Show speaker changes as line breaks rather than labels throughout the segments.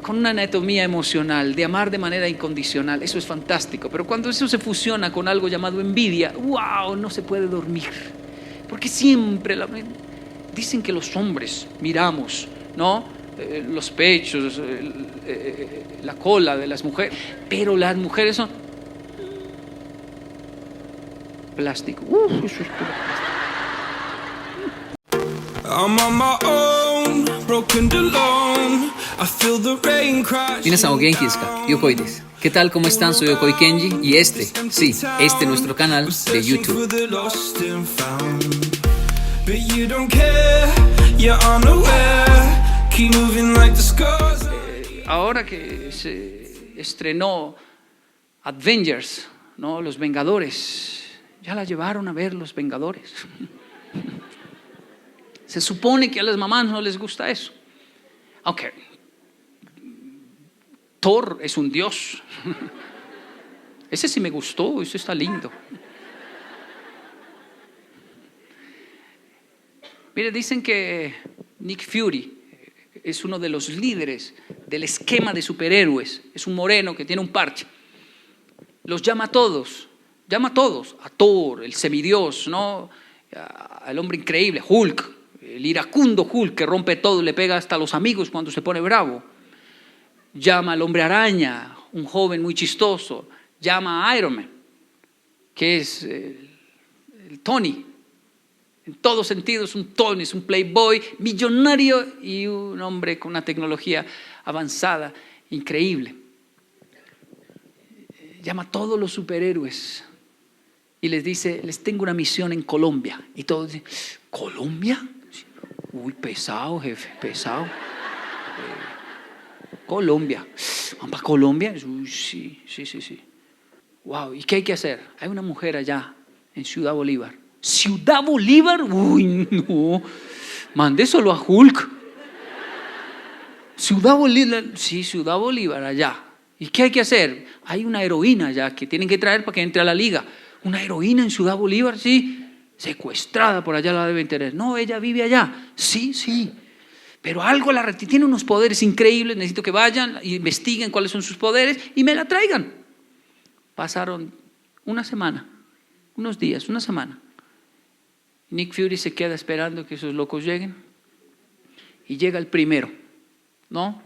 con una anatomía emocional, de amar de manera incondicional. Eso es fantástico. Pero cuando eso se fusiona con algo llamado envidia, ¡wow!, no se puede dormir. Porque siempre dicen que los hombres miramos, ¿no?, los pechos, la cola de las mujeres, pero las mujeres son plástico. Eso es puro plástico. I'm on my own, broken alone. I feel the rain crash. Minasan o genki desu ka? Yokoi desu. ¿Qué tal? ¿Cómo están? Soy Yokoi Kenji y este es nuestro canal de YouTube. But you don't care, you're unaware. Keep moving like the scars. Ahora que se estrenó Avengers, ¿no?, Los Vengadores, ya la llevaron a ver Los Vengadores. Se supone que a las mamás no les gusta eso. Aunque Thor es un dios. Ese sí me gustó, ese está lindo. Mire, dicen que Nick Fury es uno de los líderes del esquema de superhéroes. Es un moreno que tiene un parche. Los llama a todos. A Thor, el semidios, ¿no?, al hombre increíble, Hulk, el iracundo Hulk que rompe todo y le pega hasta a los amigos cuando se pone bravo. Llama al hombre araña, un joven muy chistoso. Llama a Iron Man, que es el Tony. En todos sentidos, un Tony, es un playboy millonario y un hombre con una tecnología avanzada, increíble. Llama a todos los superhéroes y les dice: les tengo una misión en Colombia. Y todos dicen: ¿Colombia? Uy, pesado, jefe, pesado. Colombia. ¿Van para Colombia? Uy, sí. Wow, ¿y qué hay que hacer? Hay una mujer allá en Ciudad Bolívar. ¿Ciudad Bolívar? Uy, no. Mandé solo a Hulk. Ciudad Bolívar, sí, Ciudad Bolívar, allá. ¿Y qué hay que hacer? Hay una heroína allá que tienen que traer para que entre a la liga. ¿Una heroína en Ciudad Bolívar? Sí. Secuestrada, por allá la deben tener. No, ella vive allá. Sí. Pero algo tiene unos poderes increíbles. Necesito que vayan e investiguen cuáles son sus poderes y me la traigan. Pasaron una semana. Nick Fury se queda esperando que esos locos lleguen y llega el primero, ¿no?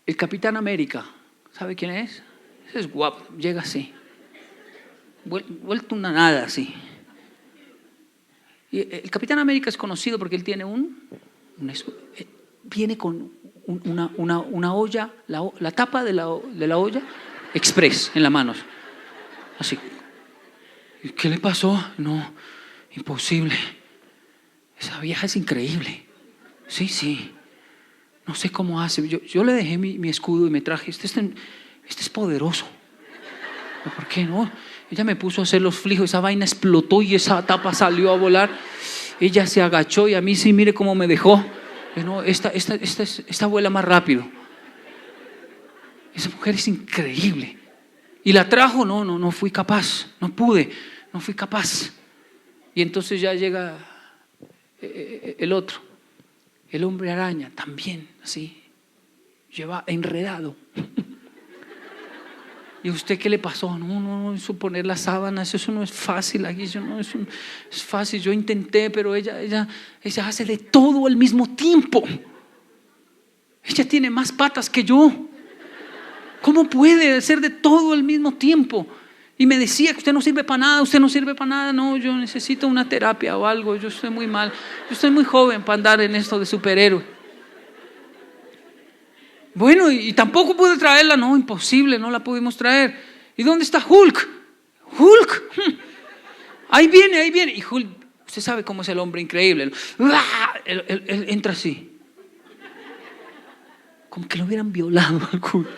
El Capitán América, ¿sabe quién es? Ese es guapo, llega así, vuelto una nada así. Y el Capitán América es conocido porque él tiene viene con una olla, la tapa de la olla express en las manos, así. ¿Qué le pasó? No, imposible. Esa vieja es increíble. Sí. No sé cómo hace. Yo le dejé mi escudo y me traje. Este es poderoso. ¿Por qué no? Ella me puso a hacer los flijos. Esa vaina explotó y esa tapa salió a volar. Ella se agachó y a mí sí, mire cómo me dejó. No, esta vuela más rápido. Esa mujer es increíble. Y la trajo, no fui capaz, no fui capaz. Y entonces ya llega el otro, el hombre araña, también así, lleva enredado. ¿Y a usted qué le pasó? No, eso poner las sábanas, eso no es fácil aquí, eso no es fácil. Yo intenté, pero ella hace de todo al mismo tiempo. Ella tiene más patas que yo. ¿Cómo puede hacer de todo al mismo tiempo? Y me decía que usted no sirve para nada, No, yo necesito una terapia o algo, yo estoy muy mal. Yo estoy muy joven para andar en esto de superhéroe. Bueno, y tampoco pude traerla, no, imposible, no la pudimos traer. ¿Y dónde está Hulk? Ahí viene. Y Hulk, usted sabe cómo es el hombre increíble. Él entra así. Como que lo hubieran violado al Hulk.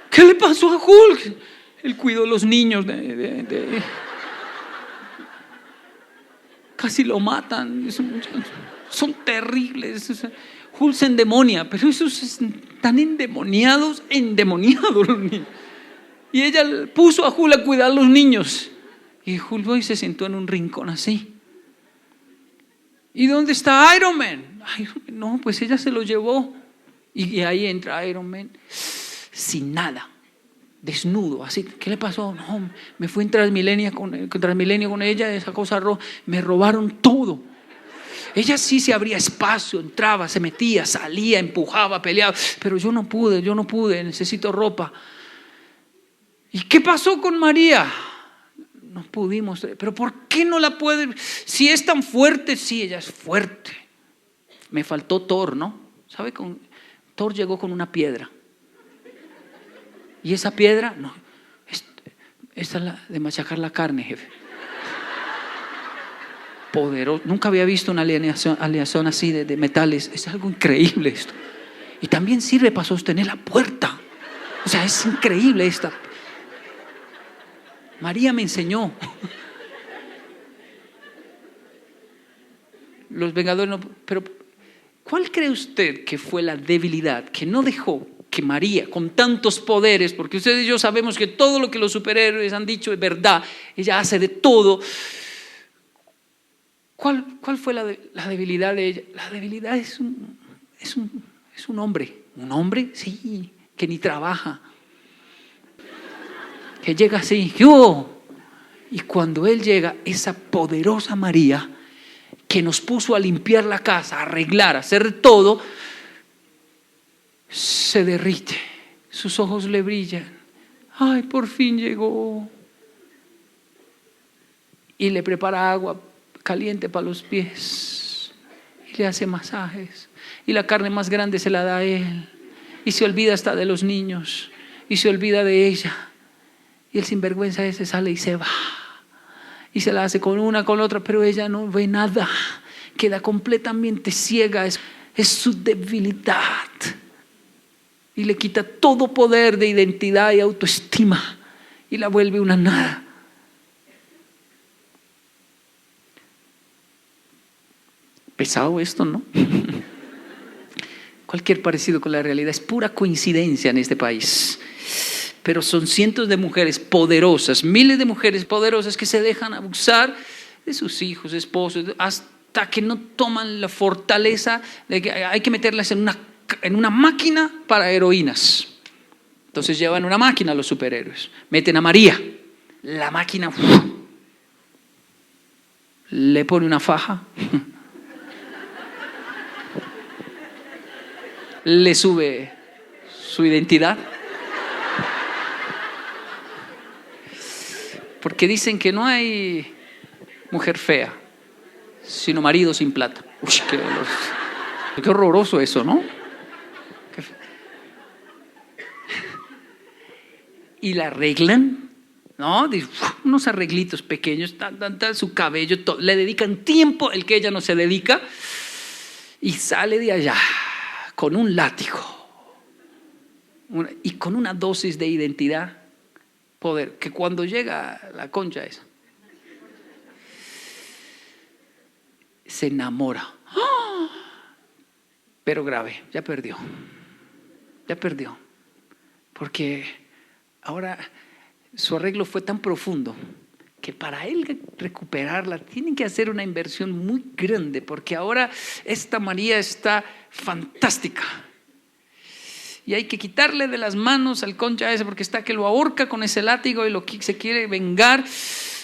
¿Qué le pasó a Hulk? Él cuidó a los niños casi lo matan. Son terribles. Hulk se endemonia, pero esos están endemoniados los niños. Y ella puso a Hulk a cuidar a los niños. Y Hulk hoy se sentó en un rincón así. ¿Y dónde está Iron Man? No, pues ella se lo llevó. Y ahí entra Iron Man sin nada, desnudo, así. ¿Qué le pasó? No, me fui en Transmilenio con ella, esa cosa roja, me robaron todo. Ella sí se abría espacio, entraba, se metía, salía, empujaba, peleaba, pero yo no pude, necesito ropa. ¿Y qué pasó con María? No pudimos, pero ¿por qué no la puede? Si es tan fuerte, sí, ella es fuerte. Me faltó Thor, ¿no? ¿Sabe? Thor llegó con una piedra. Y esa piedra, no, esta es la de machacar la carne, jefe. Poderoso. Nunca había visto una aleación así de metales. Es algo increíble esto. Y también sirve para sostener la puerta. O sea, es increíble esta. María me enseñó. Los Vengadores no. Pero, ¿cuál cree usted que fue la debilidad que no dejó que María, con tantos poderes, porque ustedes y yo sabemos que todo lo que los superhéroes han dicho es verdad, ella hace de todo? ¿Cuál fue la debilidad de ella? La debilidad es un hombre. Un hombre, sí, que ni trabaja. Que llega así, ¡yo! Y cuando él llega, esa poderosa María, que nos puso a limpiar la casa, a arreglar, a hacer todo, se derrite. Sus ojos le brillan. ¡Ay, por fin llegó! Y le prepara agua caliente para los pies y le hace masajes, y la carne más grande se la da a él, y se olvida hasta de los niños y se olvida de ella, y el sinvergüenza ese sale y se va y se la hace con una, con otra, pero ella no ve nada, queda completamente ciega. Es su debilidad y le quita todo poder de identidad y autoestima y la vuelve una nada. Pesado esto, ¿no? Cualquier parecido con la realidad es pura coincidencia en este país. Pero son cientos de mujeres poderosas, miles de mujeres poderosas que se dejan abusar de sus hijos, esposos, hasta que no toman la fortaleza de que hay que meterlas en una máquina para heroínas. Entonces llevan una máquina a los superhéroes, meten a María, la máquina le pone una faja, le sube su identidad, porque dicen que no hay mujer fea, sino marido sin plata. Uy, qué horroroso eso, ¿no? Y la arreglan, ¿no? Unos arreglitos pequeños, su cabello, todo. Le dedican tiempo el que ella no se dedica, y sale de allá con un látigo y con una dosis de identidad, poder, que cuando llega la concha esa, se enamora. ¡Oh! Pero grave, ya perdió, porque ahora su arreglo fue tan profundo que para él recuperarla tienen que hacer una inversión muy grande, porque ahora esta María está fantástica y hay que quitarle de las manos al concha ese, porque está que lo ahorca con ese látigo y se quiere vengar,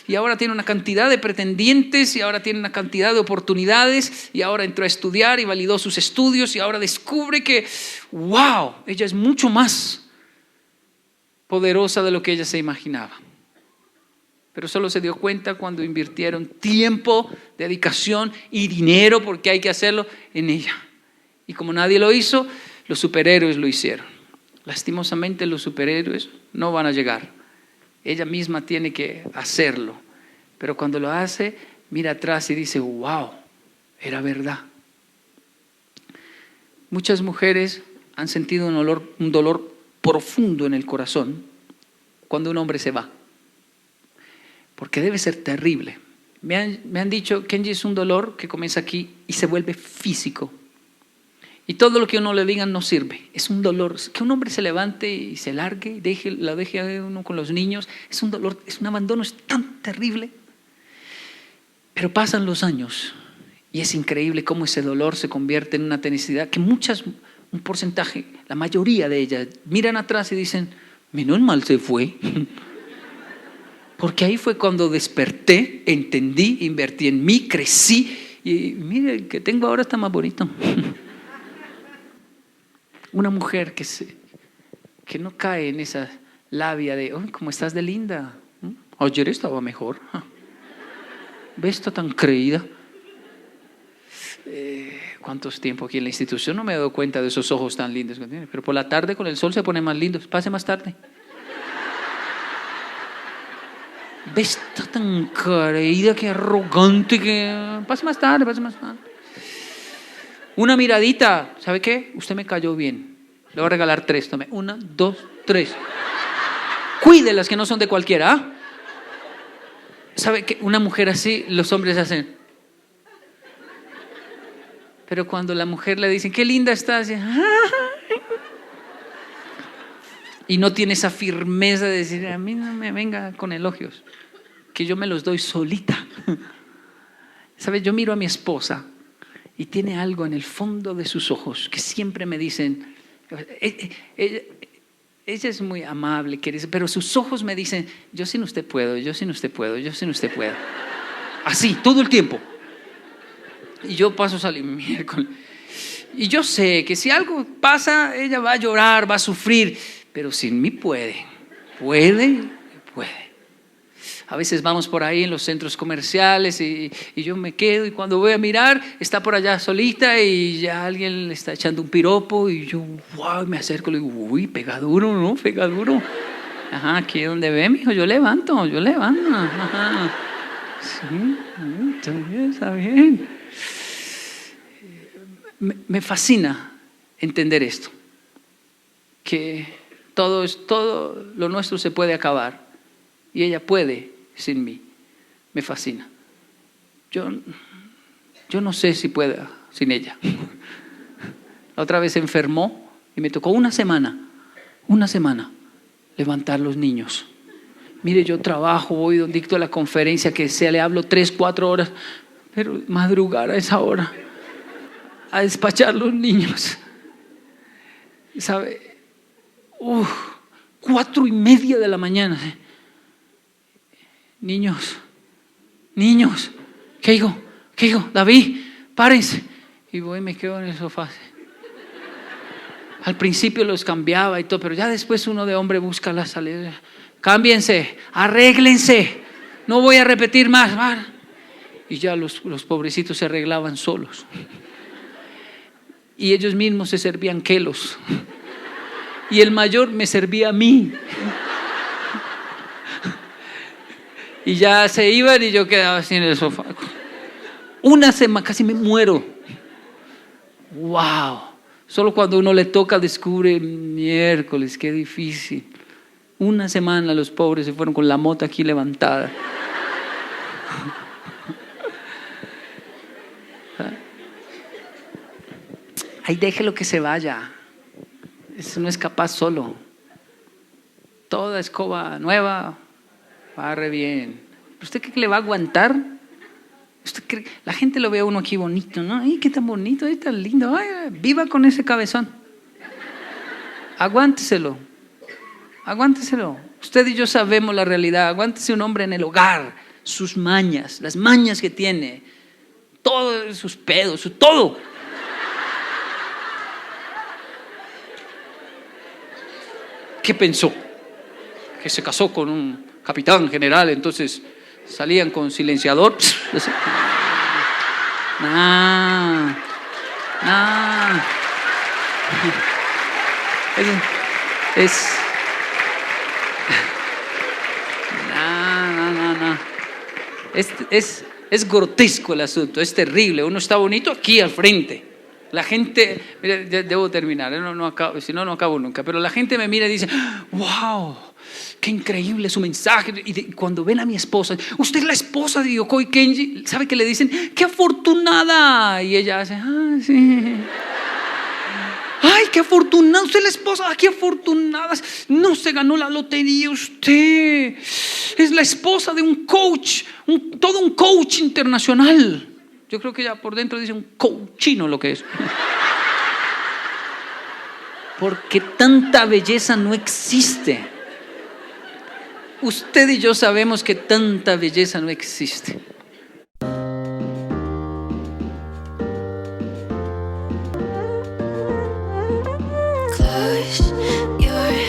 y ahora tiene una cantidad de pretendientes y ahora tiene una cantidad de oportunidades, y ahora entró a estudiar y validó sus estudios y ahora descubre que wow, ella es mucho más poderosa de lo que ella se imaginaba. Pero solo se dio cuenta cuando invirtieron tiempo, dedicación y dinero, porque hay que hacerlo, en ella. Y como nadie lo hizo, los superhéroes lo hicieron. Lastimosamente los superhéroes no van a llegar. Ella misma tiene que hacerlo. Pero cuando lo hace, mira atrás y dice, wow, era verdad. Muchas mujeres han sentido un dolor profundo en el corazón cuando un hombre se va. Porque debe ser terrible. Me han dicho, Kenji, es un dolor que comienza aquí y se vuelve físico. Y todo lo que uno le diga no sirve. Es un dolor. Que un hombre se levante y se largue y la deje a uno con los niños, es un dolor, es un abandono, es tan terrible. Pero pasan los años y es increíble cómo ese dolor se convierte en una tenacidad que muchas un porcentaje, la mayoría de ellas, miran atrás y dicen, menos mal se fue. Porque ahí fue cuando desperté, entendí, invertí en mí, crecí y mire, el que tengo ahora está más bonito. Una mujer que no cae en esa labia de, oh, ¿cómo estás de linda? Ayer estaba mejor. ¿Ves? Está tan creída. ¿Cuántos tiempo aquí en la institución? No me he dado cuenta de esos ojos tan lindos que tiene. Pero por la tarde con el sol se ponen más lindos. Pase más tarde. ¿Ves? Está tan creída, que arrogante, que pase más tarde, pase más tarde. Una miradita, ¿sabe qué? Usted me cayó bien. Le voy a regalar 3. Tome. 1, 2, 3. Cuide las que no son de cualquiera. ¿Ah? ¿Sabe qué? Una mujer así, los hombres hacen. Pero cuando la mujer le dicen, qué linda estás, y no tiene esa firmeza de decir, a mí no me venga con elogios, que yo me los doy solita. ¿Sabes? Yo miro a mi esposa y tiene algo en el fondo de sus ojos que siempre me dicen, ella es muy amable, pero sus ojos me dicen, yo sin usted puedo, yo sin usted puedo, yo sin usted puedo. Así, todo el tiempo. Y yo paso a salir miércoles. Y yo sé que si algo pasa, ella va a llorar, va a sufrir, pero sin mí puede. A veces vamos por ahí en los centros comerciales y yo me quedo y cuando voy a mirar, está por allá solita y ya alguien le está echando un piropo y yo, wow, me acerco y le digo, uy, pega duro, ¿no? Pega duro. Ajá, aquí donde ve, mijo, yo levanto. Ajá. Sí, está bien. Me fascina entender esto, que todo lo nuestro se puede acabar y ella puede sin mí. Me fascina. Yo no sé si pueda sin ella. La otra vez se enfermó y me tocó una semana levantar los niños. Mire, yo trabajo, voy, dicto la conferencia que sea, le hablo 3-4 horas, pero madrugar a esa hora a despachar los niños, ¿sabe? 4:30 de la mañana. Niños, ¿qué digo? David, párense. Y voy y me quedo en el sofá. Al principio los cambiaba y todo, pero ya después uno de hombre busca la salida. Cámbiense, arréglense, no voy a repetir más. Y ya los pobrecitos se arreglaban solos. Y ellos mismos se servían quelos. Y el mayor me servía a mí. Y ya se iban y yo quedaba así en el sofá. Una semana, casi me muero. ¡Wow! Solo cuando uno le toca descubre, miércoles, qué difícil. Una semana los pobres se fueron con la moto aquí levantada. Ay, déjelo que se vaya. Eso no es capaz solo. Toda escoba nueva barre bien. ¿Usted cree que le va a aguantar? ¿Usted cree? La gente lo ve a uno aquí bonito, ¿no? Ay, qué tan bonito, ay, tan lindo. Ay, viva con ese cabezón. Aguánteselo. Usted y yo sabemos la realidad. Aguántese un hombre en el hogar, sus mañas, las mañas que tiene, todos sus pedos, todo. ¿Qué pensó? Que se casó con un capitán general, entonces salían con silenciador. No. Es grotesco el asunto, es terrible. Uno está bonito aquí al frente. La gente, mira, debo terminar, no acabo, si no acabo nunca, pero la gente me mira y dice, wow, qué increíble su mensaje. Y cuando ven a mi esposa, usted es la esposa de Yokoi Kenji, ¿sabe qué le dicen? ¡Qué afortunada! Y ella hace, sí. ¡Ay, qué afortunada! Usted es la esposa, qué afortunada. No se ganó la lotería usted. Es la esposa de un coach, todo un coach internacional. Yo creo que ya por dentro dice un coachino lo que es. Porque tanta belleza no existe. Usted y yo sabemos que tanta belleza no existe.
Close